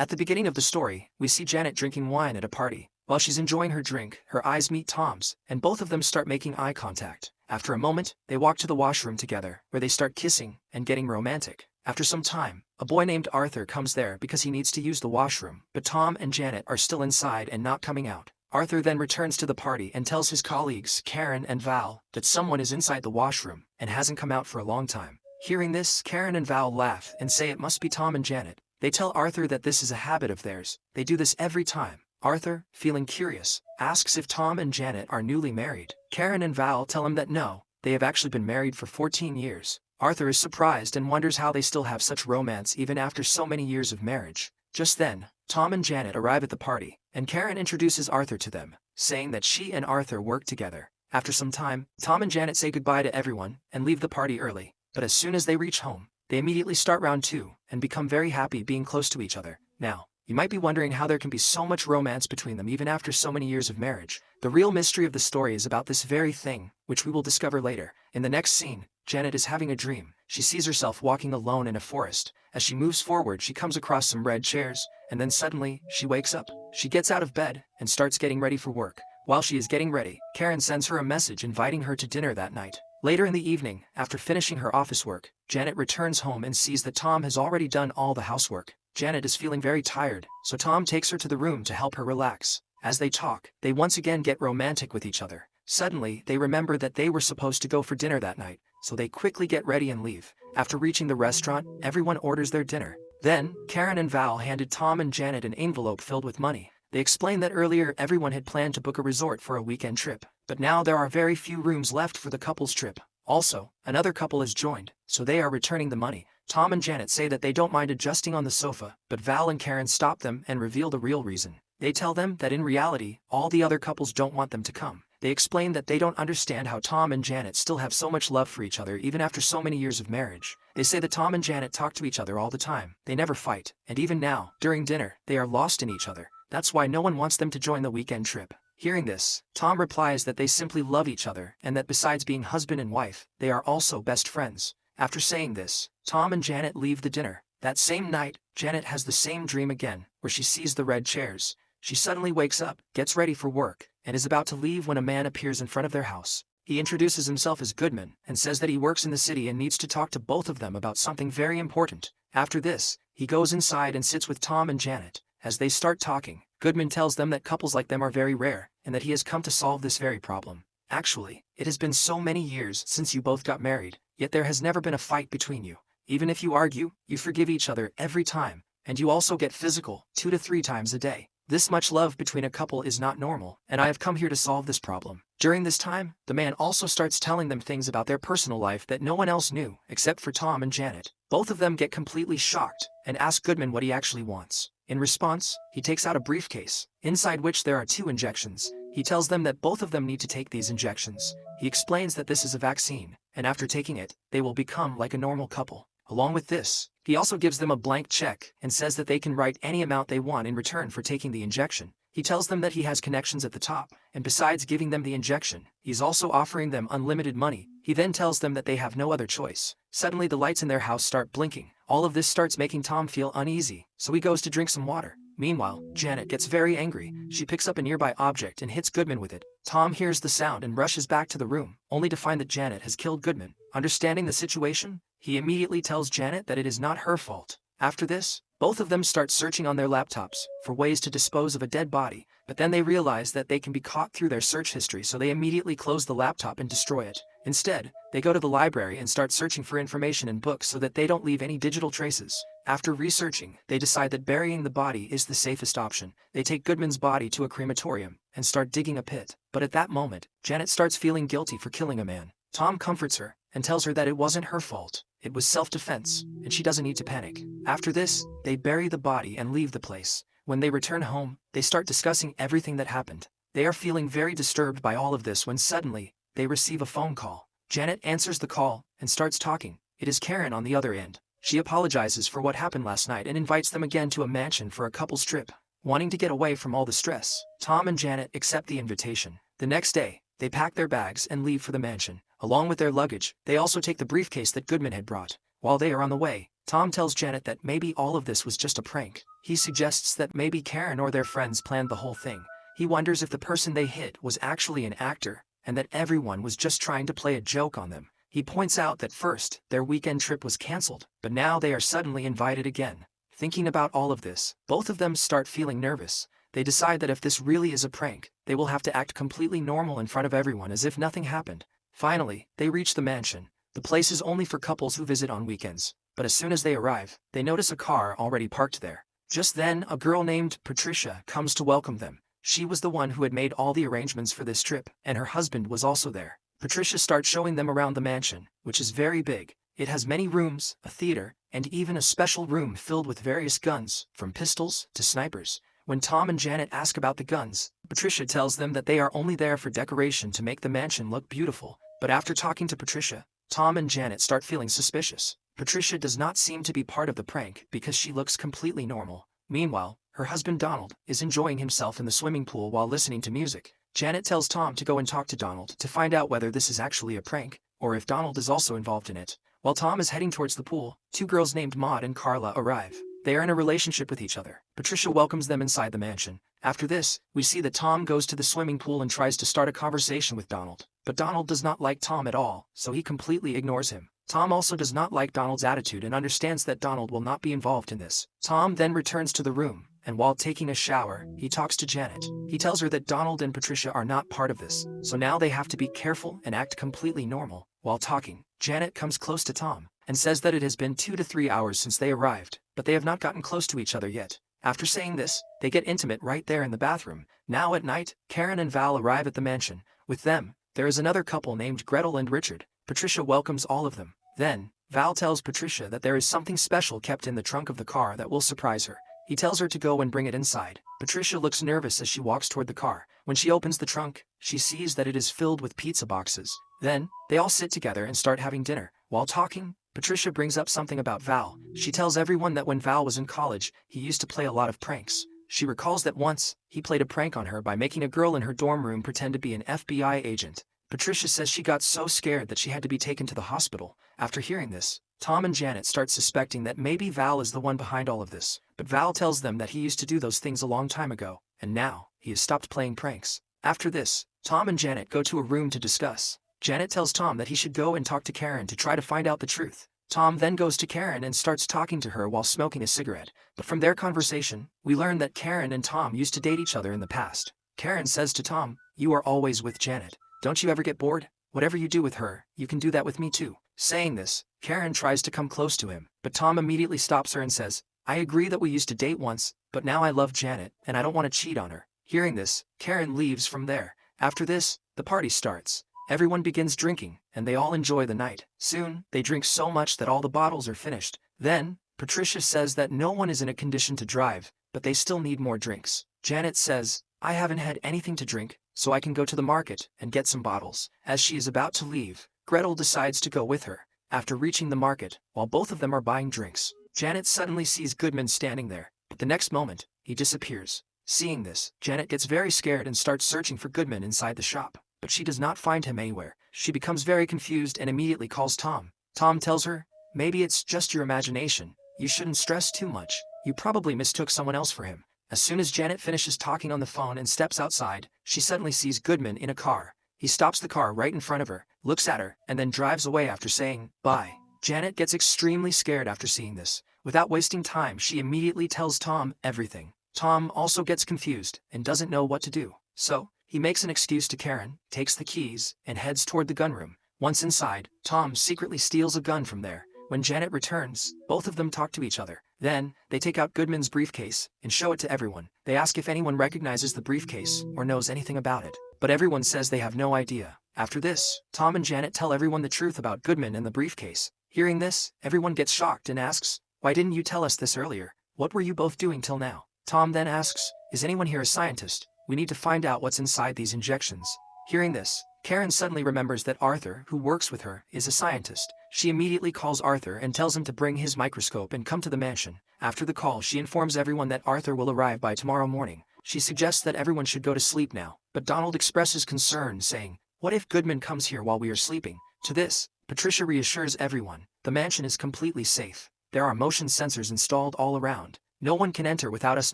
At the beginning of the story, we see Janet drinking wine at a party. While she's enjoying her drink, her eyes meet Tom's, and both of them start making eye contact. After a moment, they walk to the washroom together, where they start kissing and getting romantic. After some time, a boy named Arthur comes there because he needs to use the washroom, but Tom and Janet are still inside and not coming out. Arthur then returns to the party and tells his colleagues, Karen and Val, that someone is inside the washroom and hasn't come out for a long time. Hearing this, Karen and Val laugh and say it must be Tom and Janet. They tell Arthur that this is a habit of theirs. They do this every time. Arthur, feeling curious, asks if Tom and Janet are newly married. Karen and Val tell him that no, they have actually been married for 14 years. Arthur is surprised and wonders how they still have such romance even after so many years of marriage. Just then, Tom and Janet arrive at the party, and Karen introduces Arthur to them, saying that she and Arthur work together. After some time, Tom and Janet say goodbye to everyone and leave the party early. But as soon as they reach home, they immediately start round 2 and become very happy being close to each other. Now, you might be wondering how there can be so much romance between them even after so many years of marriage. The real mystery of the story is about this very thing, which we will discover later. In the next scene, Janet is having a dream. She sees herself walking alone in a forest. As she moves forward, she comes across some red chairs, and then suddenly, she wakes up. She gets out of bed and starts getting ready for work. While she is getting ready, Karen sends her a message inviting her to dinner that night. Later in the evening, after finishing her office work, Janet returns home and sees that Tom has already done all the housework. Janet is feeling very tired, so Tom takes her to the room to help her relax. As they talk, they once again get romantic with each other. Suddenly, they remember that they were supposed to go for dinner that night, so they quickly get ready and leave. After reaching the restaurant, everyone orders their dinner. Then, Karen and Val handed Tom and Janet an envelope filled with money. They explained that earlier everyone had planned to book a resort for a weekend trip, but now there are very few rooms left for the couple's trip. Also, another couple has joined, so they are returning the money. Tom and Janet say that they don't mind adjusting on the sofa, but Val and Karen stop them and reveal the real reason. They tell them that in reality, all the other couples don't want them to come. They explain that they don't understand how Tom and Janet still have so much love for each other even after so many years of marriage. They say that Tom and Janet talk to each other all the time. They never fight, and even now, during dinner, they are lost in each other. That's why no one wants them to join the weekend trip. Hearing this, Tom replies that they simply love each other and that besides being husband and wife, they are also best friends. After saying this, Tom and Janet leave the dinner. That same night, Janet has the same dream again, where she sees the red chairs. She suddenly wakes up, gets ready for work, and is about to leave when a man appears in front of their house. He introduces himself as Goodman and says that he works in the city and needs to talk to both of them about something very important. After this, he goes inside and sits with Tom and Janet. As they start talking, Goodman tells them that couples like them are very rare, and that he has come to solve this very problem. Actually, it has been so many years since you both got married, yet there has never been a fight between you. Even if you argue, you forgive each other every time, and you also get physical 2 to 3 times a day. This much love between a couple is not normal, and I have come here to solve this problem. During this time, the man also starts telling them things about their personal life that no one else knew, except for Tom and Janet. Both of them get completely shocked, and ask Goodman what he actually wants. In response, he takes out a briefcase, inside which there are 2 injections. He tells them that both of them need to take these injections. He explains that this is a vaccine, and after taking it, they will become like a normal couple. Along with this, he also gives them a blank check and says that they can write any amount they want in return for taking the injection. He tells them that he has connections at the top, and besides giving them the injection, he's also offering them unlimited money. He then tells them that they have no other choice. Suddenly the lights in their house start blinking. All of this starts making Tom feel uneasy, so he goes to drink some water. Meanwhile, Janet gets very angry. She picks up a nearby object and hits Goodman with it. Tom hears the sound and rushes back to the room, only to find that Janet has killed Goodman. Understanding the situation, he immediately tells Janet that it is not her fault. After this, both of them start searching on their laptops for ways to dispose of a dead body, but then they realize that they can be caught through their search history, so they immediately close the laptop and destroy it. Instead, they go to the library and start searching for information in books so that they don't leave any digital traces. After researching, they decide that burying the body is the safest option. They take Goodman's body to a crematorium and start digging a pit. But at that moment, Janet starts feeling guilty for killing a man. Tom comforts her and tells her that it wasn't her fault. It was self-defense, and she doesn't need to panic. After this, they bury the body and leave the place. When they return home, they start discussing everything that happened. They are feeling very disturbed by all of this when suddenly, they receive a phone call. Janet answers the call and starts talking. It is Karen on the other end. She apologizes for what happened last night and invites them again to a mansion for a couple's trip. Wanting to get away from all the stress, Tom and Janet accept the invitation. The next day, they pack their bags and leave for the mansion. Along with their luggage, they also take the briefcase that Goodman had brought. While they are on the way, Tom tells Janet that maybe all of this was just a prank. He suggests that maybe Karen or their friends planned the whole thing. He wonders if the person they hit was actually an actor, and that everyone was just trying to play a joke on them. He points out that first, their weekend trip was cancelled, but now they are suddenly invited again. Thinking about all of this, both of them start feeling nervous. They decide that if this really is a prank, they will have to act completely normal in front of everyone as if nothing happened. Finally, they reach the mansion. The place is only for couples who visit on weekends, but as soon as they arrive, they notice a car already parked there. Just then, a girl named Patricia comes to welcome them. She was the one who had made all the arrangements for this trip, and her husband was also there. Patricia starts showing them around the mansion, which is very big. It has many rooms, a theater, and even a special room filled with various guns, from pistols to snipers. When Tom and Janet ask about the guns, Patricia tells them that they are only there for decoration to make the mansion look beautiful. But after talking to Patricia, Tom and Janet start feeling suspicious. Patricia does not seem to be part of the prank because she looks completely normal. Meanwhile, her husband Donald is enjoying himself in the swimming pool while listening to music. Janet tells Tom to go and talk to Donald to find out whether this is actually a prank, or if Donald is also involved in it. While Tom is heading towards the pool, two girls named Maud and Carla arrive. They are in a relationship with each other. Patricia welcomes them inside the mansion. After this, we see that Tom goes to the swimming pool and tries to start a conversation with Donald. But Donald does not like Tom at all, so he completely ignores him. Tom also does not like Donald's attitude and understands that Donald will not be involved in this. Tom then returns to the room, and while taking a shower, he talks to Janet. He tells her that Donald and Patricia are not part of this, so now they have to be careful and act completely normal. While talking, Janet comes close to Tom and says that it has been 2 to 3 hours since they arrived, but they have not gotten close to each other yet. After saying this, they get intimate right there in the bathroom. Now at night, Karen and Val arrive at the mansion. With them, there is another couple named Gretel and Richard. Patricia welcomes all of them. Then, Val tells Patricia that there is something special kept in the trunk of the car that will surprise her. He tells her to go and bring it inside. Patricia looks nervous as she walks toward the car. When she opens the trunk, she sees that it is filled with pizza boxes. Then, they all sit together and start having dinner. While talking, Patricia brings up something about Val. She tells everyone that when Val was in college, he used to play a lot of pranks. She recalls that once, he played a prank on her by making a girl in her dorm room pretend to be an FBI agent. Patricia says she got so scared that she had to be taken to the hospital. After hearing this, Tom and Janet start suspecting that maybe Val is the one behind all of this. But Val tells them that he used to do those things a long time ago, and now, he has stopped playing pranks. After this, Tom and Janet go to a room to discuss. Janet tells Tom that he should go and talk to Karen to try to find out the truth. Tom then goes to Karen and starts talking to her while smoking a cigarette. But from their conversation, we learn that Karen and Tom used to date each other in the past. Karen says to Tom, "You are always with Janet. Don't you ever get bored? Whatever you do with her, you can do that with me too." Saying this, Karen tries to come close to him, but Tom immediately stops her and says, "I agree that we used to date once, but now I love Janet, and I don't want to cheat on her." Hearing this, Karen leaves from there. After this, the party starts. Everyone begins drinking, and they all enjoy the night. Soon, they drink so much that all the bottles are finished. Then, Patricia says that no one is in a condition to drive, but they still need more drinks. Janet says, "I haven't had anything to drink, so I can go to the market and get some bottles." As she is about to leave, Gretel decides to go with her. After reaching the market, while both of them are buying drinks, Janet suddenly sees Goodman standing there, but the next moment, he disappears. Seeing this, Janet gets very scared and starts searching for Goodman inside the shop, but she does not find him anywhere. She becomes very confused and immediately calls Tom. Tom tells her, "Maybe it's just your imagination. You shouldn't stress too much. You probably mistook someone else for him." As soon as Janet finishes talking on the phone and steps outside, she suddenly sees Goodman in a car. He stops the car right in front of her, looks at her, and then drives away after saying, "Bye." Janet gets extremely scared after seeing this. Without wasting time, she immediately tells Tom everything. Tom also gets confused and doesn't know what to do. So, he makes an excuse to Karen, takes the keys, and heads toward the gunroom. Once inside, Tom secretly steals a gun from there. When Janet returns, both of them talk to each other. Then, they take out Goodman's briefcase and show it to everyone. They ask if anyone recognizes the briefcase or knows anything about it, but everyone says they have no idea. After this, Tom and Janet tell everyone the truth about Goodman and the briefcase. Hearing this, everyone gets shocked and asks, "Why didn't you tell us this earlier? What were you both doing till now?" Tom then asks, "Is anyone here a scientist? We need to find out what's inside these injections." Hearing this, Karen suddenly remembers that Arthur, who works with her, is a scientist. She immediately calls Arthur and tells him to bring his microscope and come to the mansion. After the call, she informs everyone that Arthur will arrive by tomorrow morning. She suggests that everyone should go to sleep now, but Donald expresses concern, saying, "What if Goodman comes here while we are sleeping?" To this, Patricia reassures everyone, the mansion is completely safe. There are motion sensors installed all around. No one can enter without us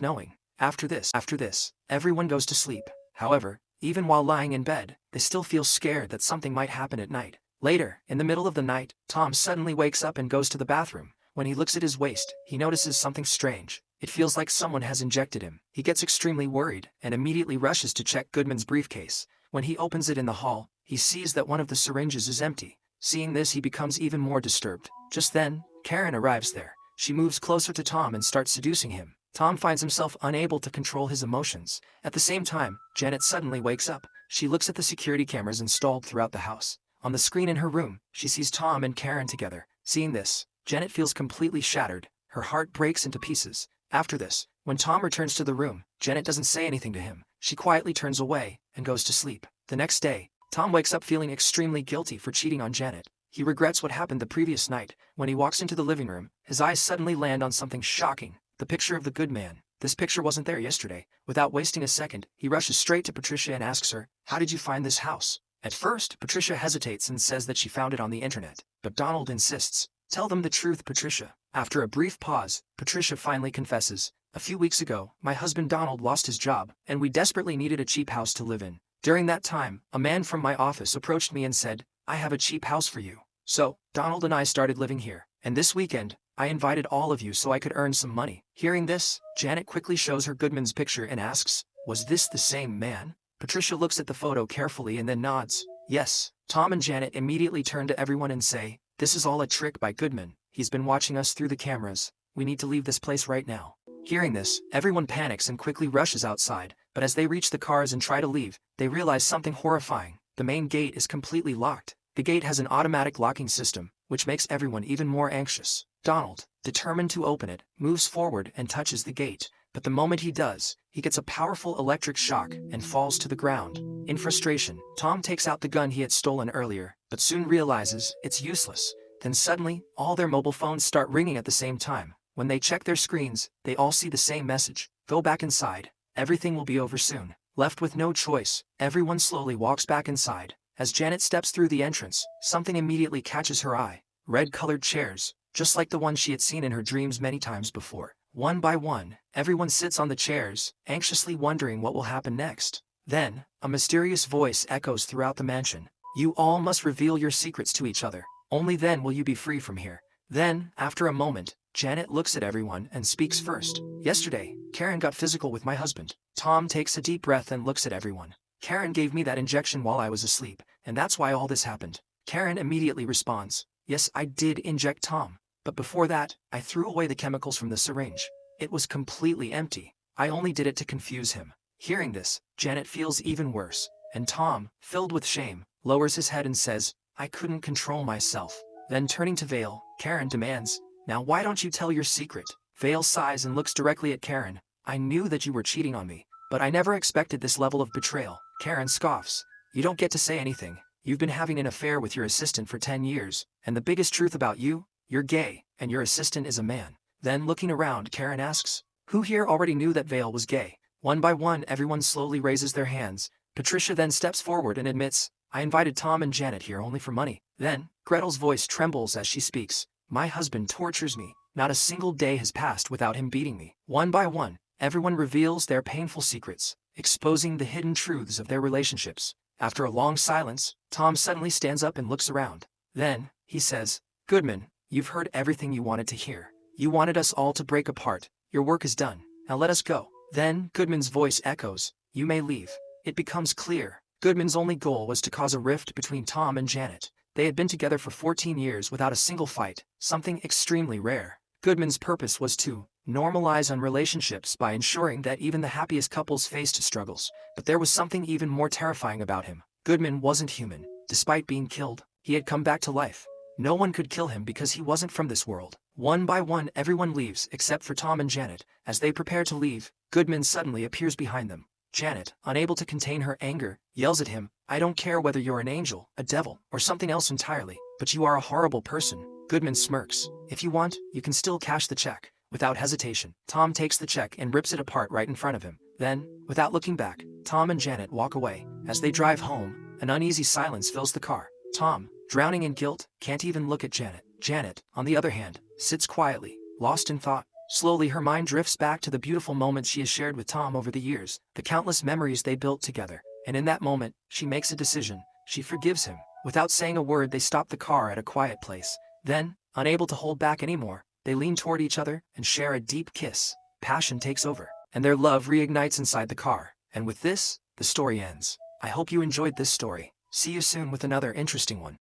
knowing. After this, everyone goes to sleep. However, even while lying in bed, they still feel scared that something might happen at night. Later, in the middle of the night, Tom suddenly wakes up and goes to the bathroom. When he looks at his waist, he notices something strange. It feels like someone has injected him. He gets extremely worried and immediately rushes to check Goodman's briefcase. When he opens it in the hall, he sees that one of the syringes is empty. Seeing this, he becomes even more disturbed. Just then, Karen arrives there. She moves closer to Tom and starts seducing him. Tom finds himself unable to control his emotions. At the same time, Janet suddenly wakes up. She looks at the security cameras installed throughout the house. On the screen in her room, she sees Tom and Karen together. Seeing this, Janet feels completely shattered. Her heart breaks into pieces. After this, when Tom returns to the room, Janet doesn't say anything to him. She quietly turns away and goes to sleep. The next day, Tom wakes up feeling extremely guilty for cheating on Janet. He regrets what happened the previous night. When he walks into the living room, his eyes suddenly land on something shocking. The picture of the good man. This picture wasn't there yesterday. Without wasting a second, he rushes straight to Patricia and asks her, "How did you find this house?" At first, Patricia hesitates and says that she found it on the internet. But Donald insists, "Tell them the truth, Patricia." After a brief pause, Patricia finally confesses, "A few weeks ago, my husband Donald lost his job, and we desperately needed a cheap house to live in. During that time, a man from my office approached me and said, 'I have a cheap house for you.' So, Donald and I started living here, and this weekend, I invited all of you so I could earn some money." Hearing this, Janet quickly shows her Goodman's picture and asks, "Was this the same man?" Patricia looks at the photo carefully and then nods. "Yes." Tom and Janet immediately turn to everyone and say, "This is all a trick by Goodman. He's been watching us through the cameras. We need to leave this place right now." Hearing this, everyone panics and quickly rushes outside, but as they reach the cars and try to leave, they realize something horrifying. The main gate is completely locked. The gate has an automatic locking system, which makes everyone even more anxious. Donald, determined to open it, moves forward and touches the gate, but the moment he does, he gets a powerful electric shock and falls to the ground. In frustration, Tom takes out the gun he had stolen earlier, but soon realizes it's useless. Then suddenly, all their mobile phones start ringing at the same time. When they check their screens, they all see the same message: "Go back inside. Everything will be over soon." Left with no choice, everyone slowly walks back inside. As Janet steps through the entrance, something immediately catches her eye. Red-colored chairs, just like the ones she had seen in her dreams many times before. One by one, everyone sits on the chairs, anxiously wondering what will happen next. Then, a mysterious voice echoes throughout the mansion. "You all must reveal your secrets to each other. Only then will you be free from here." Then, after a moment, Janet looks at everyone and speaks first. "Yesterday, Karen got physical with my husband." Tom takes a deep breath and looks at everyone. "Karen gave me that injection while I was asleep, and that's why all this happened." Karen immediately responds, "Yes, I did inject Tom. But before that, I threw away the chemicals from the syringe. It was completely empty. I only did it to confuse him." Hearing this, Janet feels even worse, and Tom, filled with shame, lowers his head and says, "I couldn't control myself." Then turning to Vale, Karen demands, "Now why don't you tell your secret?" Vale sighs and looks directly at Karen. "I knew that you were cheating on me, but I never expected this level of betrayal." Karen scoffs, "You don't get to say anything. You've been having an affair with your assistant for 10 years, and the biggest truth about you, you're gay, and your assistant is a man." Then looking around, Karen asks, "Who here already knew that Vale was gay?" One by one, everyone slowly raises their hands. Patricia then steps forward and admits, "I invited Tom and Janet here only for money." Then, Gretel's voice trembles as she speaks, "My husband tortures me. Not a single day has passed without him beating me." One by one, everyone reveals their painful secrets, exposing the hidden truths of their relationships. After a long silence, Tom suddenly stands up and looks around. Then, he says, "Goodman, you've heard everything you wanted to hear. You wanted us all to break apart. Your work is done. Now let us go." Then, Goodman's voice echoes, "You may leave." It becomes clear. Goodman's only goal was to cause a rift between Tom and Janet. They had been together for 14 years without a single fight, something extremely rare. Goodman's purpose was to normalize relationships by ensuring that even the happiest couples faced struggles. But there was something even more terrifying about him. Goodman wasn't human. Despite being killed, he had come back to life. No one could kill him because he wasn't from this world. One by one, everyone leaves except for Tom and Janet. As they prepare to leave, Goodman suddenly appears behind them. Janet, unable to contain her anger, yells at him, "I don't care whether you're an angel, a devil, or something else entirely, but you are a horrible person." Goodman smirks. "If you want, you can still cash the check." Without hesitation, Tom takes the check and rips it apart right in front of him. Then, without looking back, Tom and Janet walk away. As they drive home, an uneasy silence fills the car. Tom, drowning in guilt, can't even look at Janet. Janet, on the other hand, sits quietly, lost in thought. Slowly her mind drifts back to the beautiful moments she has shared with Tom over the years, the countless memories they built together. And in that moment, she makes a decision. She forgives him. Without saying a word, they stop the car at a quiet place. Then, unable to hold back anymore, they lean toward each other and share a deep kiss. Passion takes over, and their love reignites inside the car. And with this, the story ends. I hope you enjoyed this story. See you soon with another interesting one.